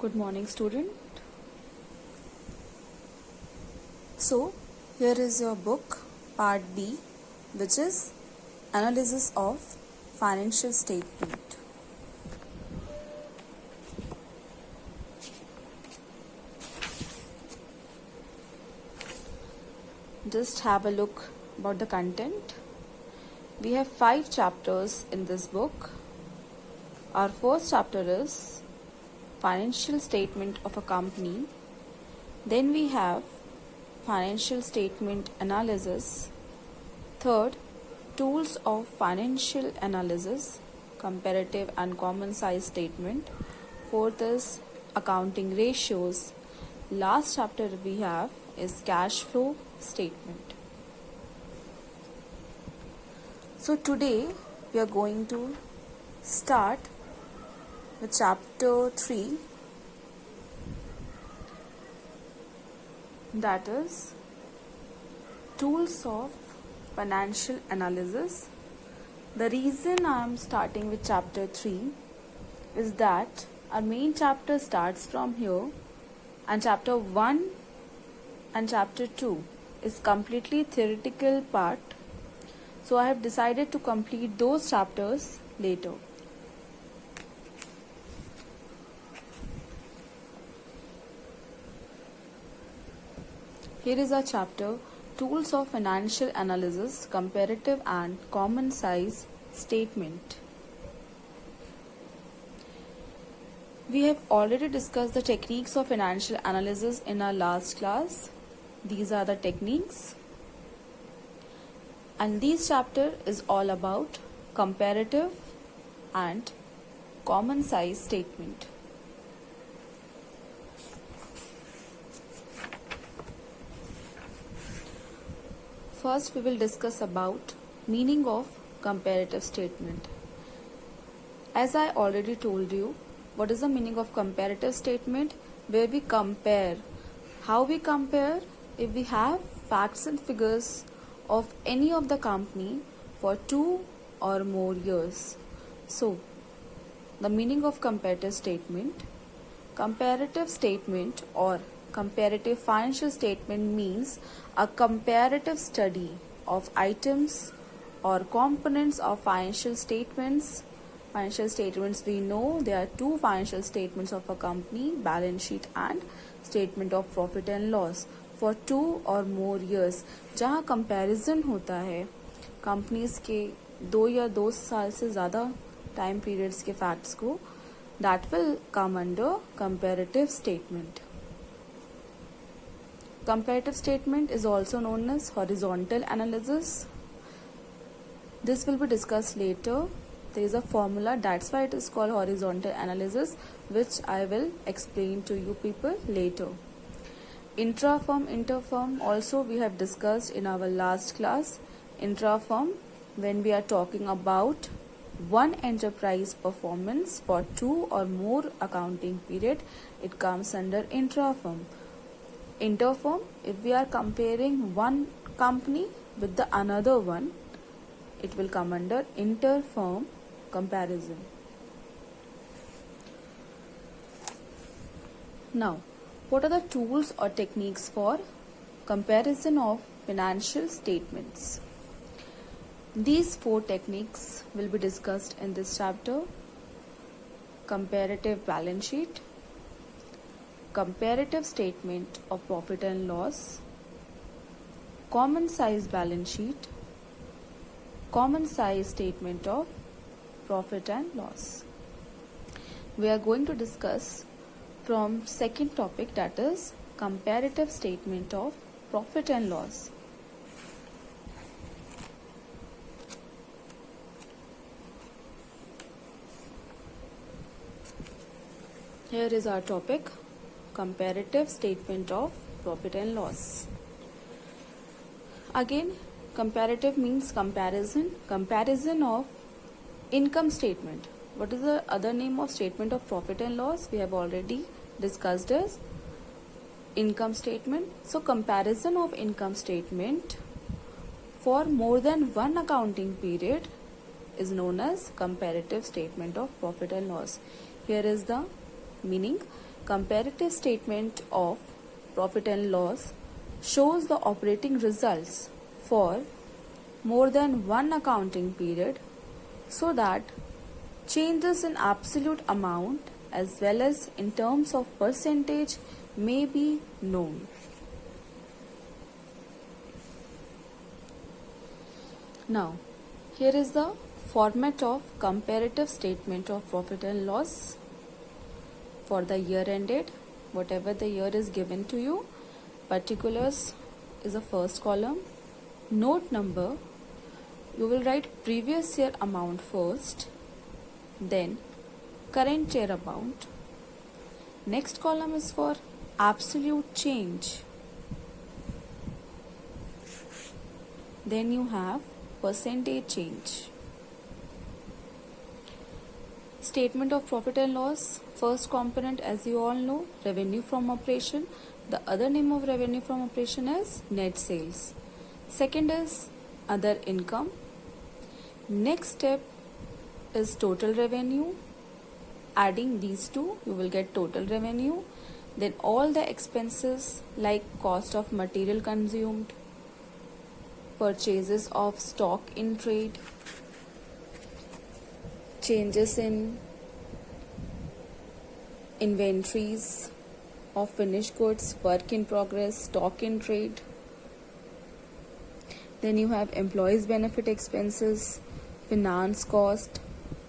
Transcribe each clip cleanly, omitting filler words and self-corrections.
Good morning, student. So, here is your book, part B, which is Analysis of Financial Statement. Just have a look about the content. We have 5 chapters in this book. Our first chapter is Financial Statement of a Company. Then we have Financial Statement Analysis. Third, Tools of Financial Analysis, Comparative and Common Size Statement. Fourth is Accounting Ratios. Last chapter we have is Cash Flow Statement. So today we are going to start with chapter 3, that is Tools of Financial Analysis. The reason I am starting with chapter 3 is that our main chapter starts from here, and chapter 1 and chapter 2 is completely theoretical part. So I have decided to complete those chapters later. Here is our chapter, Tools of Financial Analysis, Comparative and Common Size Statement. We have already discussed the techniques of financial analysis in our last class. These are the techniques. And this chapter is all about comparative and common size statement. First, we will discuss about meaning of comparative statement. As I already told you, what is the meaning of comparative statement? Where we compare. How we compare? If we have facts and figures of any of the company for 2 or more years. So, the meaning of comparative statement or comparative financial statement means a comparative study of items or components of financial statements. Financial statements, we know there are 2 financial statements of a company, balance sheet and statement of profit and loss for 2 or more years. जहाँ comparison होता है companies के 2 या 2 साल से ज़्यादा time periods के facts को, that will come under comparative statement. Comparative statement is also known as horizontal analysis. This will be discussed later. There is a formula, that's why it is called horizontal analysis, which I will explain to you people later. Intra-firm, inter-firm also we have discussed in our last class. Intra-firm, when we are talking about one enterprise performance for 2 or more accounting period, it comes under intra-firm. Inter-firm, if we are comparing one company with the another one, it will come under inter-firm comparison. Now, what are the tools or techniques for comparison of financial statements? These 4 techniques will be discussed in this chapter. Comparative balance sheet, comparative statement of profit and loss, common size balance sheet, common size statement of profit and loss. We are going to discuss from second topic, that is comparative statement of profit and loss. Here is our topic, comparative statement of profit and loss. Again, comparative means comparison of income statement. What is the other name of statement of profit and loss? We have already discussed as income statement. So comparison of income statement for more than one accounting period is known as comparative statement of profit and loss. Here is the meaning. Comparative statement of profit and loss shows the operating results for more than one accounting period so that changes in absolute amount as well as in terms of percentage may be known. Now, here is the format of comparative statement of profit and loss for the year ended. Whatever the year is given to you, particulars is the first column. Note number, you will write previous year amount first, then current year amount. Next column is for absolute change. Then you have percentage change. Statement of profit and loss, first component, as you all know, revenue from operation. The other name of revenue from operation is net sales. Second is other income. Next step is total revenue. Adding these two, you will get total revenue. Then all the expenses like cost of material consumed, purchases of stock in trade, changes in inventories of finished goods, work in progress, stock in trade. Then you have employees benefit expenses, finance cost,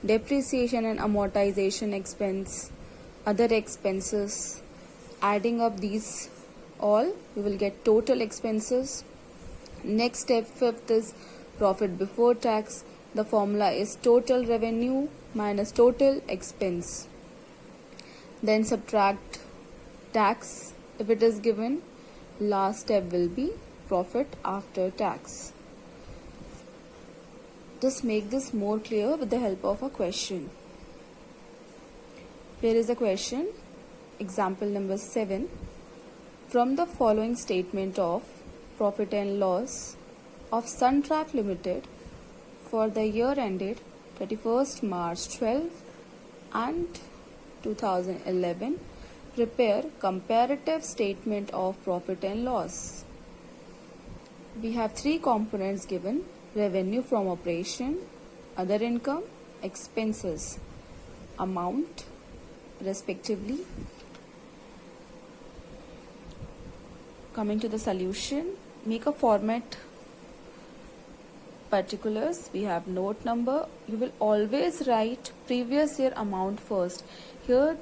depreciation and amortization expense, other expenses. Adding up these all, you will get total expenses. Next step, fifth, is profit before tax. The formula is total revenue minus total expense. Then subtract tax if it is given. Last step will be profit after tax. Just make this more clear with the help of a question. Here is a question, example number 7. From the following statement of profit and loss of Suntrack Limited for the year ended 31st March 12 and 2011, prepare comparative statement of profit and loss. We have three components given: revenue from operation, other income, expenses, amount respectively. Coming to the solution, make a format. Particulars, we have note number. You will always write previous year amount first. Here